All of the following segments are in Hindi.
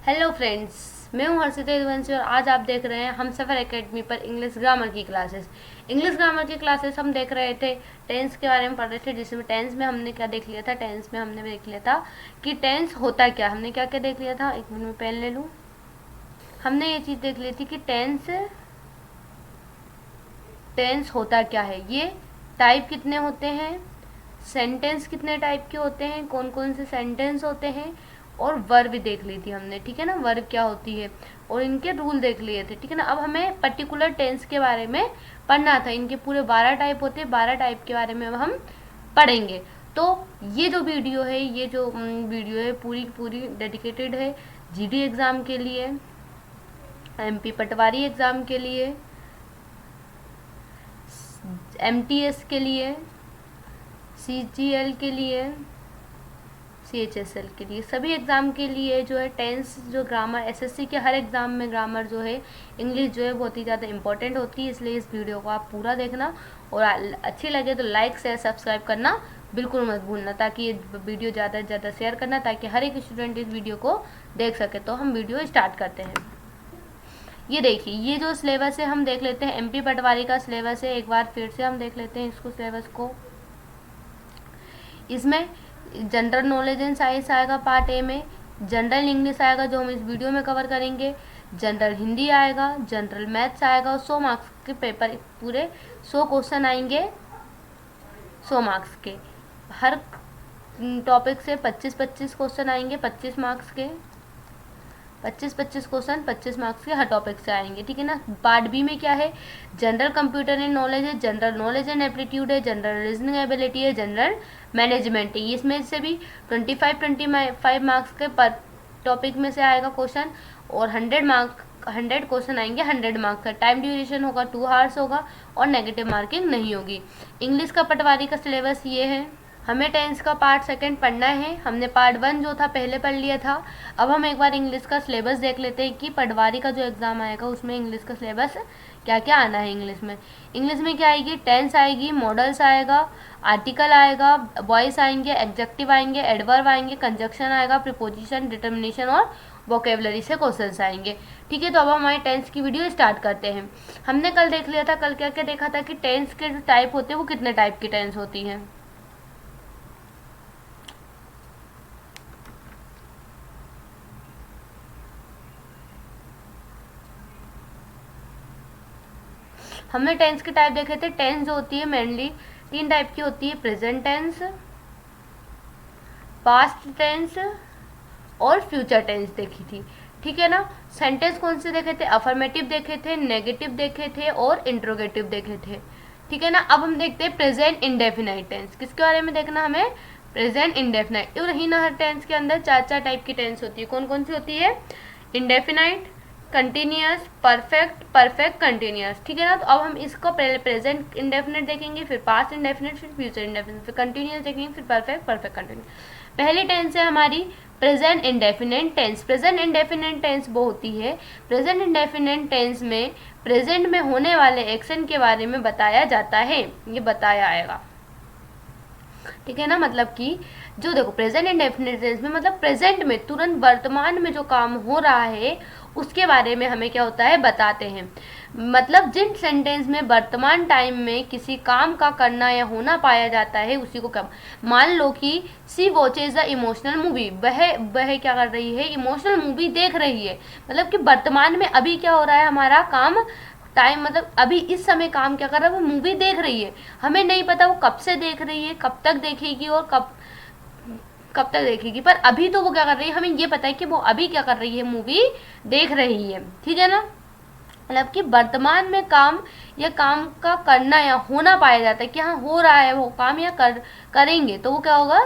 हेलो फ्रेंड्स, मैं हूं हर्षिता यदुवंशी और आज आप देख रहे हैं हम सफ़र एकेडमी पर इंग्लिश ग्रामर की क्लासेस। इंग्लिश ग्रामर की क्लासेस हम देख रहे थे, टेंस के बारे में पढ़ रहे थे, जिसमें टेंस में हमने क्या देख लिया था। टेंस में हमने देख लिया था कि टेंस होता क्या, हमने क्या क्या देख लिया था। एक मिनट में पेन ले लूँ। हमने ये चीज़ देख ली थी कि टेंस होता क्या है, ये टाइप कितने होते हैं, सेंटेंस कितने टाइप के होते हैं, कौन कौन से सेंटेंस होते हैं, और वर्ब देख ली थी हमने, ठीक है ना, वर्ब क्या होती है और इनके रूल देख लिए थे, ठीक है ना। अब हमें पर्टिकुलर टेंस के बारे में पढ़ना था। इनके पूरे 12 टाइप होते हैं, 12 टाइप के बारे में हम पढ़ेंगे। तो ये जो वीडियो है, पूरी पूरी डेडिकेटेड है जीडी एग्ज़ाम के लिए, एमपी पटवारी एग्ज़ाम के लिए, एमटीएस के लिए, सीजीएल के लिए, सीएचएसएल के लिए, सभी एग्ज़ाम के लिए जो है टेंस, जो ग्रामर, एसएससी के हर एग्ज़ाम में ग्रामर जो है, इंग्लिश जो है बहुत ही ज़्यादा इंपॉर्टेंट होती है। इसलिए इस वीडियो को आप पूरा देखना और अच्छी लगे तो लाइक शेयर सब्सक्राइब करना बिल्कुल मत भूलना, ताकि ये वीडियो ज़्यादा से ज़्यादा शेयर करना, ताकि हर एक स्टूडेंट इस वीडियो को देख सके। तो हम वीडियो स्टार्ट करते हैं। ये देखिए, ये जो सिलेबस है हम देख लेते हैं। एमपी पटवारी का सिलेबस है, एक बार फिर से हम देख लेते हैं इसको, सिलेबस को। इसमें जनरल नॉलेज एंड साइंस आएगा पार्ट ए में, जनरल इंग्लिश आएगा जो हम इस वीडियो में कवर करेंगे, जनरल हिंदी आएगा, जनरल मैथ्स आएगा, और 100 मार्क्स के पेपर, पूरे 100 क्वेश्चन आएंगे 100 मार्क्स के। हर टॉपिक से 25-25 क्वेश्चन आएंगे, 25 मार्क्स के, 25-25 क्वेश्चन 25 मार्क्स के हर टॉपिक से आएंगे, ठीक है ना। पार्ट बी में क्या है, जनरल कंप्यूटर एंड नॉलेज है, जनरल नॉलेज एंड एप्टीट्यूड है, जनरल रीजनिंग एबिलिटी है, जनरल मैनेजमेंट है। इसमें से भी 25 मार्क्स के पर टॉपिक में से आएगा क्वेश्चन, और 100 क्वेश्चन आएंगे 100 मार्क्स का। टाइम ड्यूरेशन होगा 2 आवर्स होगा, और नेगेटिव मार्किंग नहीं होगी। इंग्लिश का पटवारी का सिलेबस ये है। हमें टेंस का पार्ट सेकंड पढ़ना है। हमने पार्ट 1 जो था पहले पढ़ लिया था। अब हम एक बार इंग्लिश का सिलेबस देख लेते हैं कि पटवारी का जो एग्ज़ाम आएगा उसमें इंग्लिश का सिलेबस क्या क्या आना है। इंग्लिश में क्या आएगी, टेंस आएगी, मॉडल्स आएगा, आर्टिकल आएगा, वॉइस आएंगे, एडजेक्टिव आएंगे, एडवर्ब आएंगे, कंजक्शन आएगा, प्रीपोजिशन, डिटर्मिनेशन और वोकेबलरी से क्वेश्चंस आएंगे, ठीक है। तो अब हमारे टेंस की वीडियो स्टार्ट करते हैं। हमने कल देख लिया था, कल क्या क्या देखा था कि टेंस के जो टाइप होते हैं वो कितने टाइप की टेंस होती हैं। हमने टेंस के टाइप देखे थे। टेंस जो होती है मेनली 3 टाइप की होती है, प्रेजेंट टेंस, पास्ट टेंस और फ्यूचर टेंस देखी थी, ठीक है ना। सेंटेंस कौन से देखे थे, अफर्मेटिव देखे थे, नेगेटिव देखे थे और इंट्रोगेटिव देखे थे, ठीक है ना। अब हम देखते हैं प्रेजेंट इंडेफिनाइट टेंस। किसके बारे में देखना हमें, प्रेजेंट इंडेफिनाइट। और ही ना, हर टेंस के अंदर 4 टाइप की टेंस होती है। कौन कौन सी होती है, indefinite, continuous, perfect, perfect continuous, ठीक है ना। तो अब हम इसको पहले प्रेजेंट इंडेफिनिट देखेंगे, फिर पास्ट इंडेफिनिट, फिर फ्यूचर इंडेफिनिट, फिर कंटिन्यूअस देखेंगे, फिर परफेक्ट, परफेक्ट कंटिन्यूअस। पहली टेंस है हमारी present indefinite tense. Present indefinite tense वो होती है, प्रेजेंट इंडेफिनिट टेंस में प्रेजेंट में होने वाले एक्शन के बारे में बताया जाता है, ये बताया आएगा, ठीक है ना। मतलब कि जो देखो, प्रेजेंट इंडेफिनिट टेंस में मतलब प्रेजेंट में, तुरंत वर्तमान में जो काम हो रहा है उसके बारे में हमें क्या होता है, बताते हैं। मतलब जिन सेंटेंस में वर्तमान टाइम में किसी काम का करना या होना पाया जाता है उसी को क्या, मान लो कि सी वॉचेज अ इमोशनल मूवी, वह क्या कर रही है, इमोशनल मूवी देख रही है। मतलब कि वर्तमान में अभी क्या हो रहा है, हमारा काम टाइम, मतलब अभी इस समय काम क्या कर रहा है, वो मूवी देख रही है। हमें नहीं पता वो कब से देख रही है, कब तक देखेगी और कब तक देखेगी, पर अभी तो वो क्या कर रही है, हमें ये पता है कि वो अभी क्या कर रही है, मूवी देख रही है, ठीक है ना। मतलब कि वर्तमान में काम या काम का करना या होना पाया जाता है कि हाँ हो रहा है वो काम, या करेंगे तो वो क्या होगा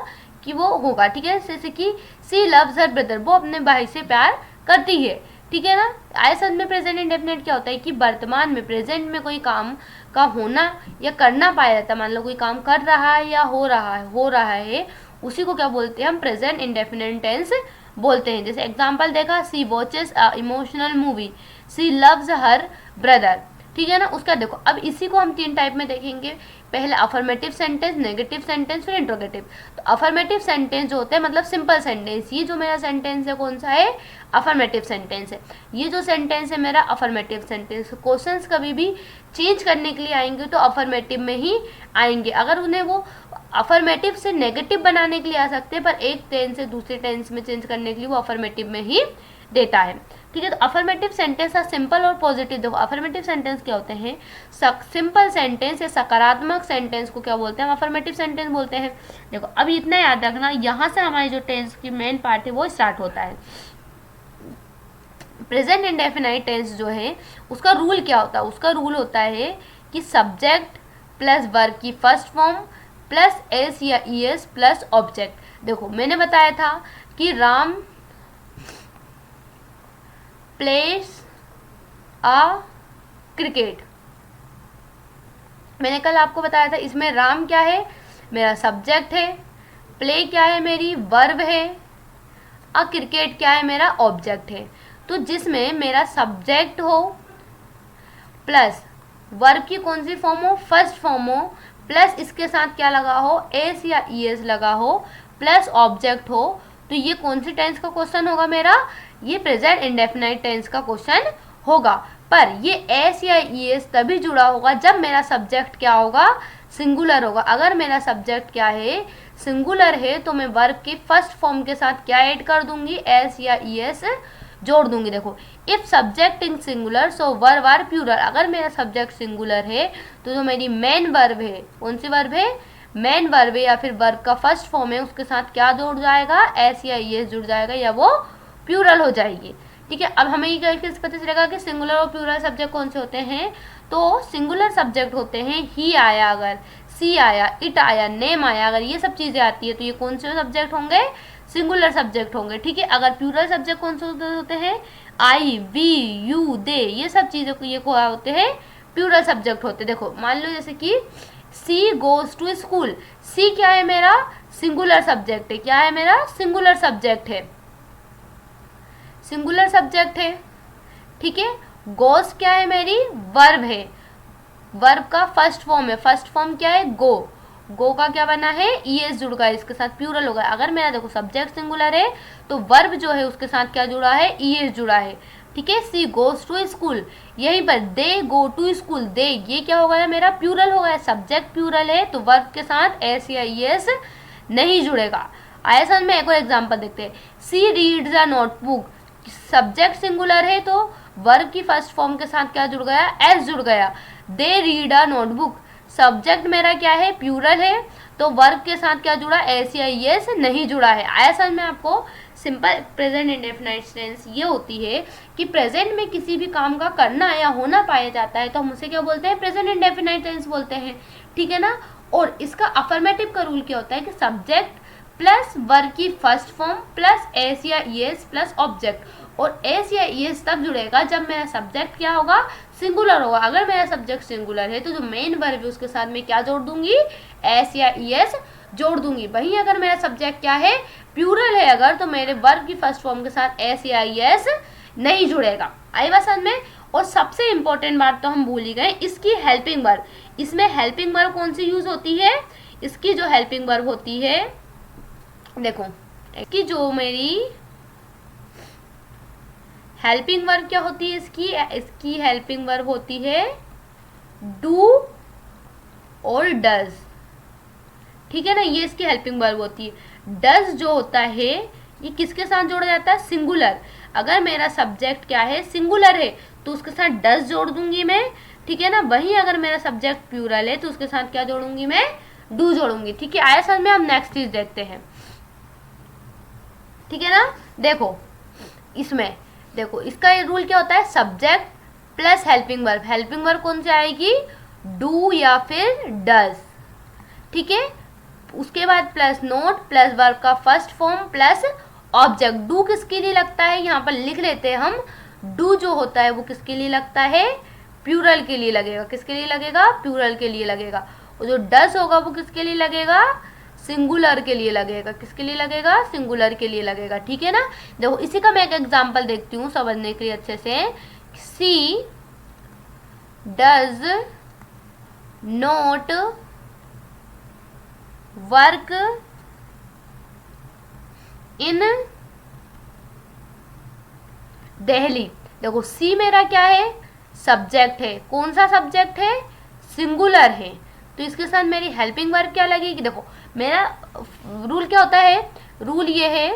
कि वो होगा, ठीक है। जैसे कि सी लव्स हर ब्रदर, वो अपने भाई से प्यार करती है, ठीक है ना। आइसन में प्रेजेंट इंडेफिनिट क्या होता है कि वर्तमान में, प्रेजेंट में कोई काम का होना या करना पाया जाता है। मान लो कोई काम कर रहा है या हो रहा है, उसी को क्या बोलते हैं हम, प्रेजेंट इंडेफिनिट टेंस बोलते हैं। जैसे एग्जांपल देखा, she watches a emotional movie, she loves her brother, ठीक है ना। उसका देखो अब इसी को हम 3 टाइप में देखेंगे, पहले अफर्मेटिव सेंटेंस, नेगेटिव सेंटेंस, फिर इंट्रोगेटिव। तो अफर्मेटिव सेंटेंस जो होते हैं मतलब सिंपल सेंटेंस, ये जो मेरा सेंटेंस है कौन सा है, अफर्मेटिव सेंटेंस है। ये जो सेंटेंस है मेरा अफर्मेटिव सेंटेंस। क्वेश्चंस कभी भी चेंज करने के लिए आएंगे तो अफर्मेटिव में ही आएंगे, अगर उन्हें वो अफर्मेटिव से नेगेटिव बनाने के लिए आ सकते हैं, पर एक टेंस से दूसरे टेंस में चेंज करने के लिए वो अफर्मेटिव में ही देता है। ठीक है, तो अफर्मेटिव सेंटेंस है सिंपल और पॉजिटिव। देखो अफर्मेटिव सेंटेंस क्या होते हैं, सिंपल सेंटेंस या सकारात्मक सेंटेंस को क्या बोलते हैं, अफर्मेटिव सेंटेंस बोलते हैं। देखो अब इतना याद रखना, यहाँ से हमारी जो टेंस की मेन पार्ट है वो स्टार्ट होता है। प्रेजेंट इंडेफिनाइट टेंस जो है उसका रूल क्या होता है, उसका रूल होता है कि सब्जेक्ट प्लस वर्ब की फर्स्ट फॉर्म प्लस एस या ई एस प्लस ऑब्जेक्ट। देखो मैंने बताया था कि राम प्लेस अ क्रिकेट, मैंने कल आपको बताया था। इसमें राम क्या है, मेरा सब्जेक्ट है, प्ले क्या है, मेरी वर्ब है, अ क्रिकेट क्या है, मेरा ऑब्जेक्ट है। तो जिसमें मेरा सब्जेक्ट हो प्लस वर्ब की कौन सी फॉर्म हो, फर्स्ट फॉर्म हो, प्लस इसके साथ क्या लगा हो, एस या ई एस लगा हो, प्लस ऑब्जेक्ट हो, तो ये कौन सी टेंस का क्वेश्चन होगा मेरा, ये प्रेजेंट इंडेफिनाइट टेंस का क्वेश्चन होगा। पर ये एस या ई एस तभी जुड़ा होगा जब मेरा सब्जेक्ट क्या होगा, सिंगुलर होगा। अगर मेरा सब्जेक्ट क्या है, सिंगुलर है, तो मैं वर्ब के फर्स्ट फॉर्म के साथ क्या ऐड कर दूंगी, एस या ई एस जोड़ दूंगी। देखो if subject in singular so verb are plural, अगर मेरा सब्जेक्ट सिंगुलर है तो जो मेरी मेन वर्ब है, कौन सी वर्ब है, मेन वर्ब है या फिर वर्ब का फर्स्ट फॉर्म है, उसके साथ क्या जुड़ जाएगा, एस या ई एस जुड़ जाएगा या वो प्लूरल हो जाएगी। ठीक है, अब हमें ये कैसे पता चलेगा कि सिंगुलर और प्लूरल सब्जेक्ट कौन से होते हैं, तो सिंगुलर सब्जेक्ट होते हैं ही आया, अगर सी आया, इट आया, नेम आया, अगर ये सब चीज़ें आती है तो ये कौन से सब्जेक्ट होंगे, सिंगुलर सब्जेक्ट होंगे। ठीक है, अगर प्लूरल सब्जेक्ट कौन से होते हैं, आई, वी, यू, दे, ये सब चीज़ों को ये क्या होते हैं, प्लूरल सब्जेक्ट होते हैं। देखो मान लो जैसे कि सी गोज टू स्कूल, सी क्या है मेरा, सिंगुलर सब्जेक्ट है, क्या है मेरा, सिंगुलर सब्जेक्ट है, सिंगुलर सब्जेक्ट है। ठीक है, गोज क्या है, मेरी वर्ब है, वर्ब का फर्स्ट फॉर्म है, फर्स्ट फॉर्म क्या है, गो, गो का क्या बना है, ई एस जुड़ गया, इसके साथ प्लूरल होगा। अगर मेरा देखो सब्जेक्ट सिंगुलर है तो वर्ब जो है उसके साथ क्या जुड़ा है, ई एस जुड़ा है। ठीक है, सी गोज टू स्कूल, यहीं पर दे गो टू स्कूल, दे ये क्या हो गया मेरा, प्लूरल हो गया, सब्जेक्ट प्लूरल है तो वर्ब के साथ एस या ई एस नहीं जुड़ेगा। ऐसा में एक और एग्जाम्पल देखते हैं, she reads a notebook, subject singular है तो वर्ब की फर्स्ट फॉर्म के साथ क्या जुड़ गया, एस जुड़ गया। They read a notebook, subject मेरा क्या है, प्लूरल है तो वर्ब के साथ क्या जुड़ा, एस या ई एस नहीं जुड़ा है। असल में आपको सिंपल प्रेजेंट इंडेफिनाइट टेंस ये होती है कि प्रेजेंट में किसी भी काम का करना या होना पाया जाता है तो हम उसे क्या बोलते हैं, प्रेजेंट इंडेफिनाइट टेंस बोलते हैं। ठीक है ना, और इसका अफर्मेटिव का रूल क्या होता है कि सब्जेक्ट प्लस वर्ब की फर्स्ट फॉर्म प्लस एस या ई एस प्लस ऑब्जेक्ट, और एस या ई एस तब जुड़ेगा जब मेरा सब्जेक्ट क्या होगा, सिंगुलर होगा। अगर मेरा सब्जेक्ट सिंगुलर है तो जो मेन वर्ब है उसके साथ में क्या जोड़ दूंगी, एस या ई एस जोड़ दूंगी। वहीं अगर मेरा सब्जेक्ट क्या है, प्लूरल है अगर, तो मेरे वर्ब की फर्स्ट फॉर्म के साथ एस या ई एस नहीं जुड़ेगा। आई बात समझ में। और सबसे इंपॉर्टेंट बात तो हम भूल ही गए, इसकी हेल्पिंग वर्ब, इसमें हेल्पिंग वर्ब कौन सी यूज होती है, इसकी जो हेल्पिंग वर्ब होती है, देखो इसकी जो मेरी हेल्पिंग वर्ब क्या होती है, इसकी हेल्पिंग वर्ब होती है डू और डज। ठीक है ना, ये इसकी हेल्पिंग वर्ब होती है। डज जो होता है ये किसके साथ जोड़ा जाता है, सिंगुलर। अगर मेरा सब्जेक्ट क्या है, सिंगुलर है तो उसके साथ डज जोड़ दूंगी मैं। ठीक है ना, वहीं अगर मेरा सब्जेक्ट प्लूरल है तो उसके साथ क्या जोड़ूंगी मैं, डू जोड़ूंगी। ठीक है, आया समझ में। हम नेक्स्ट चीज देखते हैं। ठीक है ना, देखो इसमें देखो इसका ये रूल क्या होता है, subject plus helping verb, helping verb कौन सी आएगी, डू या फिर डज। ठीक है, उसके बाद प्लस नोट प्लस वर्ब का first form plus object. Do किसके लिए लगता है, यहाँ पर लिख लेते हैं हम, डू जो होता है वो किसके लिए लगता है, प्लूरल के लिए लगेगा। किसके लिए लगेगा, प्लूरल के लिए लगेगा। और जो डज होगा वो किसके लिए लगेगा, सिंगुलर के लिए लगेगा। किसके लिए लगेगा, सिंगुलर के लिए लगेगा। ठीक है ना, देखो इसी का मैं एक एग्जांपल देखती हूँ समझने के लिए अच्छे से। She does not work in Delhi. देखो सी मेरा क्या है, सब्जेक्ट है। कौन सा सब्जेक्ट है, सिंगुलर है, तो इसके साथ मेरी हेल्पिंग वर्ब क्या लगेगी। देखो मेरा रूल क्या होता है, रूल ये है,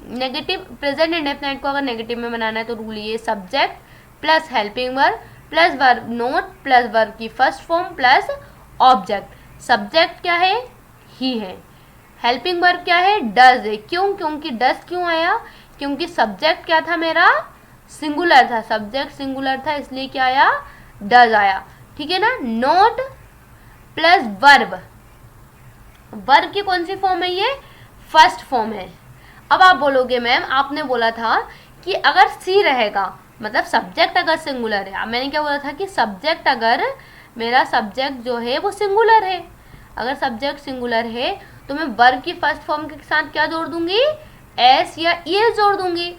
नेगेटिव प्रेजेंट इंडेफिनाइट को अगर नेगेटिव में बनाना है तो रूल ये, subject plus helping verb plus verb not plus verb की first form plus object. Subject क्या है, ही है। हेल्पिंग वर्ब क्या है, डज है। क्यों, क्योंकि डज क्यों आया, क्योंकि सब्जेक्ट क्या था मेरा, सिंगुलर था, सब्जेक्ट सिंगुलर था, इसलिए क्या आया, डज आया। ठीक है ना। नोट प्लस वर्ब, वर्ब की कौन सी फॉर्म है, ये फर्स्ट फॉर्म है। अब आप बोलोगे मैम आपने बोला था कि अगर सी रहेगा, मतलब सब्जेक्ट अगर सिंगुलर है। अब मैंने क्या बोला था कि सब्जेक्ट, अगर मेरा सब्जेक्ट जो है वो सिंगुलर है, अगर सब्जेक्ट सिंगुलर है तो मैं वर्ब की फर्स्ट फॉर्म के साथ क्या जोड़ दूंगी, एस या ईएस जोड़ दूंगी।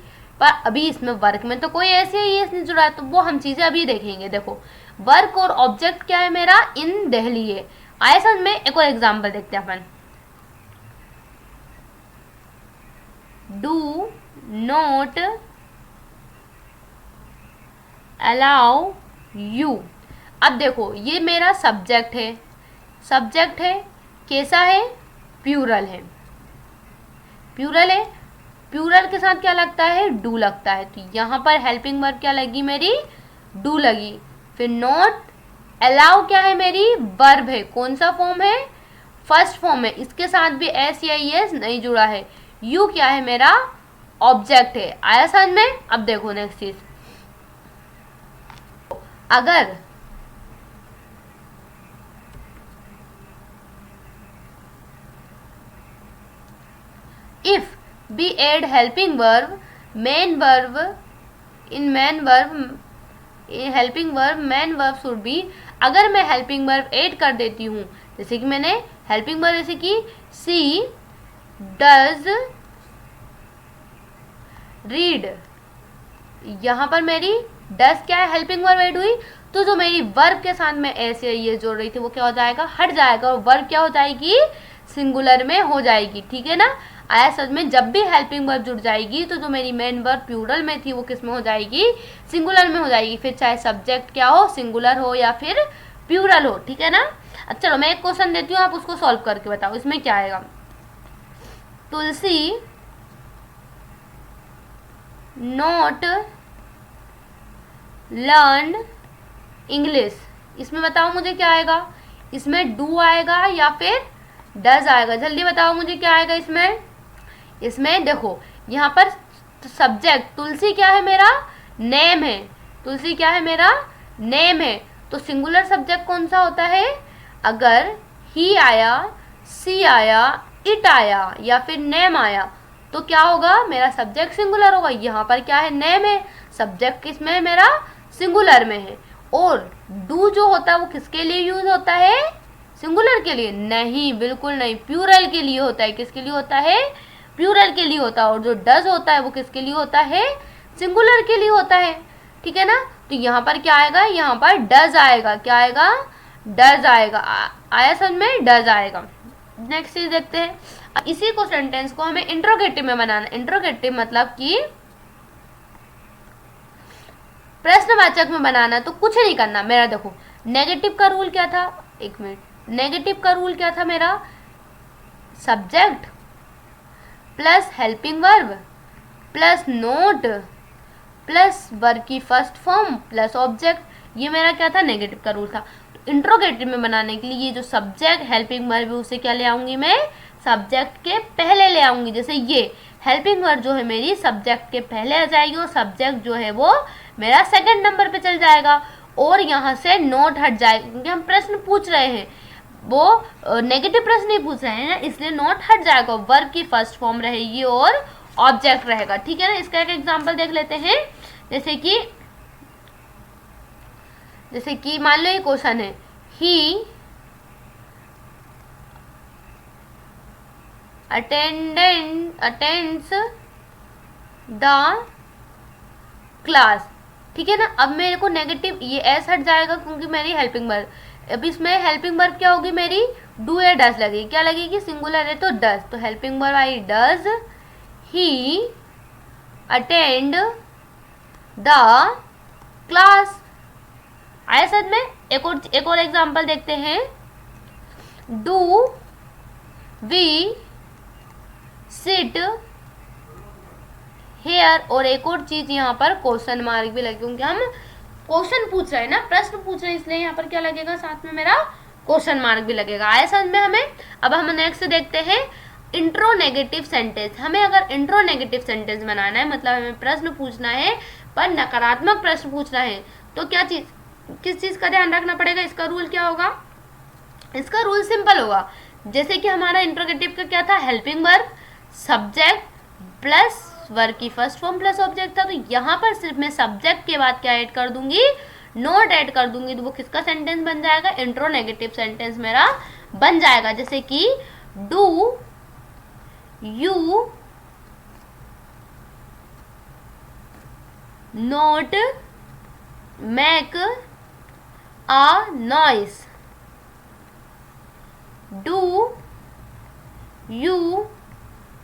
पर अभी इसमें वर्क में तो कोई एस या ईएस नहीं जुड़ा है, तो वो हम चीजें अभी देखेंगे। देखो वर्क और ऑब्जेक्ट क्या है मेरा, इन दिल्ली है। आया समझ में। एक और एग्जांपल देखते हैं अपन, डू नॉट अलाउ यू। अब देखो ये मेरा सब्जेक्ट है, सब्जेक्ट है, कैसा है, प्यूरल है, प्यूरल है, प्यूरल के साथ क्या लगता है, डू लगता है, तो यहाँ पर हेल्पिंग वर्ब क्या लगी मेरी, डू लगी। फिर नॉट अलाउ क्या है मेरी, वर्ब है, कौन सा फॉर्म है, फर्स्ट फॉर्म है, इसके साथ भी एस या एस नहीं जुड़ा है। यू क्या है मेरा, ऑब्जेक्ट है। आया समझ में। अब देखो नेक्स्ट चीज, अगर if be ed helping verb main verb in main verb helping verb main verb should be. अगर मैं हेल्पिंग वर्ब ऐड कर देती हूँ, जैसे कि मैंने हेल्पिंग वर्ब जैसे कि सी डज रीड, यहाँ पर मेरी डज क्या है, हेल्पिंग वर्ब ऐड हुई, तो जो मेरी वर्ब के साथ में ऐसे ये जोड़ रही थी वो क्या हो जाएगा, हट जाएगा, और वर्ब क्या हो जाएगी, सिंगुलर में हो जाएगी। ठीक है ना। आया समझ में। जब भी हेल्पिंग वर्ब जुड़ जाएगी तो जो मेरी मेन वर्ब प्लूरल में थी वो किस में हो जाएगी, सिंगुलर में हो जाएगी। फिर चाहे सब्जेक्ट क्या हो, सिंगुलर हो या फिर प्लूरल हो। ठीक है ना। अब चलो मैं एक क्वेश्चन देती हूँ, आप उसको सॉल्व करके बताओ इसमें क्या आएगा। तुलसी नॉट लर्न इंग्लिश, इसमें बताओ मुझे क्या आएगा, इसमें डू आएगा या फिर डज आएगा, जल्दी बताओ मुझे क्या आएगा इसमें। इसमें देखो यहाँ पर सब्जेक्ट तुलसी क्या है मेरा, नेम है, तुलसी क्या है मेरा, नेम है, तो सिंगुलर सब्जेक्ट कौन सा होता है, अगर ही आया, सी आया, इट आया या फिर नेम आया तो क्या होगा, मेरा सब्जेक्ट सिंगुलर होगा। यहाँ पर क्या है, नेम है, सब्जेक्ट किसमें है मेरा, सिंगुलर में है। और डू जो होता है वो किसके लिए यूज होता है, सिंगुलर के लिए नहीं, बिल्कुल नहीं, प्लूरल के लिए होता है। किसके लिए होता है, प्लूरल के लिए होता है। और जो डज होता है वो किसके लिए होता है, सिंगुलर के लिए होता है। ठीक है ना। तो यहाँ पर क्या आएगा, यहाँ पर डज आएगा, क्या आएगा, डज आएगा। आया समझ में, डज आएगा। नेक्स्ट चीज देखते हैं। इसी को सेंटेंस को हमें इंट्रोगेटिव में बनाना। इंट्रोगेटिव मतलब कि प्रश्नवाचक में बनाना, तो कुछ नहीं करना मेरा। देखो नेगेटिव का रूल क्या था, एक मिनट, नेगेटिव का रूल क्या था मेरा, subject plus helping verb plus note plus verb की फर्स्ट फॉर्म प्लस ऑब्जेक्ट, ये मेरा क्या था, नेगेटिव का रूल था। तो इंट्रोगेटिव में बनाने के लिए ये जो सब्जेक्ट हेल्पिंग वर्ब है उसे क्या ले आऊंगी मैं, सब्जेक्ट के पहले ले आऊंगी। जैसे ये हेल्पिंग वर्ब जो है मेरी सब्जेक्ट के पहले आ जाएगी और सब्जेक्ट जो है वो मेरा सेकंड नंबर पे चल जाएगा। और यहाँ से नोट हट जाएगा, क्योंकि हम प्रश्न पूछ रहे हैं, वो नेगेटिव प्रश्न नहीं पूछ रहे हैं, इसलिए नोट हट जाएगा। वर्ब की फर्स्ट फॉर्म रहेगी और ऑब्जेक्ट रहेगा। ठीक है ना। इसका एक एग्जांपल देख लेते हैं। जैसे कि मान लो ये क्वेश्चन है, ही अटेंड्स द क्लास। ठीक है ना। अब मेरे को नेगेटिव ये एस हट जाएगा क्योंकि मेरी हेल्पिंग वर्ब, अब इसमें हेल्पिंग वर्ब क्या होगी मेरी, डू या डज लगेगी, क्या लगेगी, सिंगुलर है तो डज, तो helping verb I does he attend the class. आया सर में। एक और एग्जांपल देखते हैं, डू वी सिट हेयर, और एक और चीज यहाँ पर क्वेश्चन मार्क भी लगे, क्योंकि हम क्वेश्चन पूछ रहे हैं ना, प्रश्न पूछ रहे हैं, इसलिए यहाँ पर क्या लगेगा, साथ में मेरा क्वेश्चन मार्क भी लगेगा। आया समझ में हमें। अब हम नेक्स्ट देखते हैं इंट्रोनेगेटिव सेंटेंस। हमें अगर इंट्रोनेगेटिव सेंटेंस बनाना है, मतलब हमें प्रश्न पूछना है पर नकारात्मक प्रश्न पूछना है, तो क्या चीज, किस चीज का ध्यान रखना पड़ेगा, इसका रूल क्या होगा, इसका रूल सिंपल होगा। जैसे कि हमारा इंट्रोगेटिव का क्या था, helping verb subject plus verb की फर्स्ट फॉर्म प्लस ऑब्जेक्ट था, तो यहाँ पर सिर्फ मैं सब्जेक्ट के बाद क्या ऐड कर दूंगी, नोट ऐड कर दूंगी, तो वो किसका सेंटेंस बन जाएगा, इंट्रोनेगेटिव सेंटेंस मेरा बन जाएगा। जैसे कि do you note make a noise, do you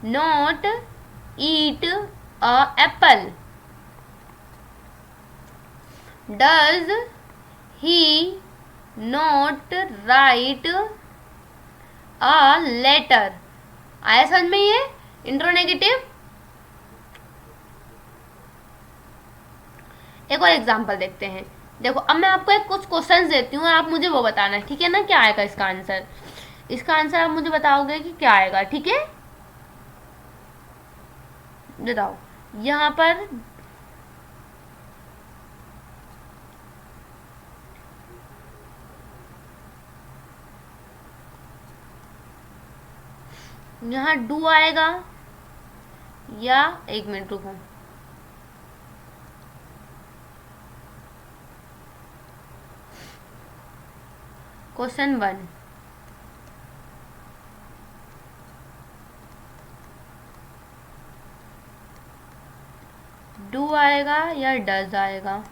not eat a apple, does he not write a letter। आया समझ में ये इंट्रोनेगेटिव। एक और एग्जांपल देखते हैं। देखो अब मैं आपको एक कुछ क्वेश्चंस देती हूँ और आप मुझे वो बताना है, ठीक है ना, क्या आएगा इसका आंसर। इसका आंसर आप मुझे बताओगे कि क्या आएगा, ठीक है। बताओ यहाँ पर यहाँ डू आएगा या, एक मिनट रुको, क्वेश्चन 1, डू आएगा या डज आएगा,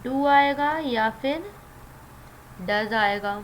डू आएगा या फिर डज आएगा।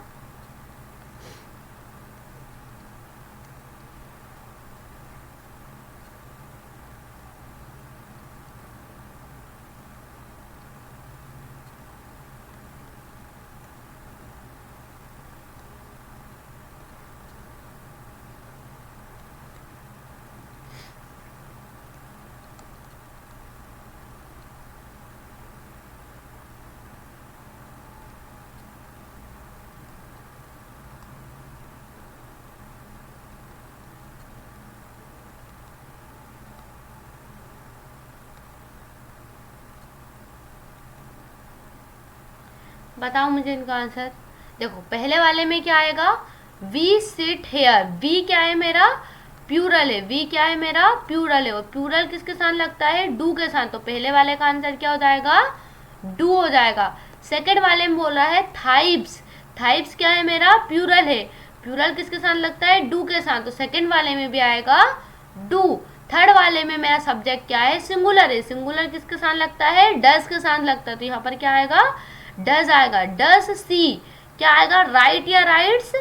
बताओ मुझे इनका आंसर। देखो पहले वाले में क्या आएगा, वी सिट हेयर, वी क्या है मेरा, प्यूरल है, वी क्या है मेरा, प्यूरल है, और प्यूरल किसके साथ लगता है, डू के साथ, तो पहले वाले का आंसर क्या हो जाएगा, डू हो जाएगा। सेकंड वाले में बोल रहा है थाइप्स, थाइप्स क्या है मेरा, प्यूरल है, प्यूरल किसके साथ लगता है, डू के साथ, तो सेकंड वाले में भी आएगा डू। थर्ड वाले में मेरा सब्जेक्ट क्या है, सिंगुलर है, सिंगुलर किसके साथ लगता है, डज के साथ लगता है, तो यहाँ पर क्या आएगा, डज आएगा। डज सी क्या आएगा, राइट या राइट्स।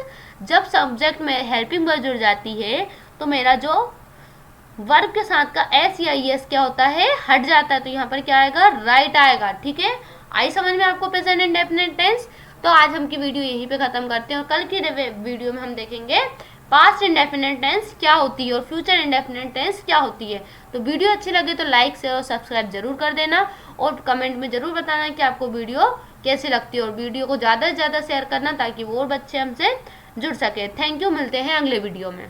जब सब्जेक्ट में हेल्पिंग वर्ब जुड़ जाती है तो मेरा जो वर्ब के साथ का एस या एस क्या होता है, हट जाता है, तो यहाँ पर क्या आएगा, राइट आएगा। ठीक है, आई समझ में आपको प्रेजेंट इंडेफिनिट टेंस। तो आज हम की वीडियो यहीं पे खत्म करते हैं और कल की वीडियो में हम देखेंगे पास्ट इंडेफिनिट टेंस क्या होती है और फ्यूचर इंडेफिनिट टेंस क्या होती है। तो वीडियो अच्छी लगे तो लाइक शेयर और सब्सक्राइब जरूर कर देना और कमेंट में जरूर बताना कि आपको वीडियो कैसी लगती है और वीडियो को ज़्यादा से ज़्यादा शेयर करना ताकि वो और बच्चे हमसे जुड़ सके। थैंक यू, मिलते हैं अगले वीडियो में।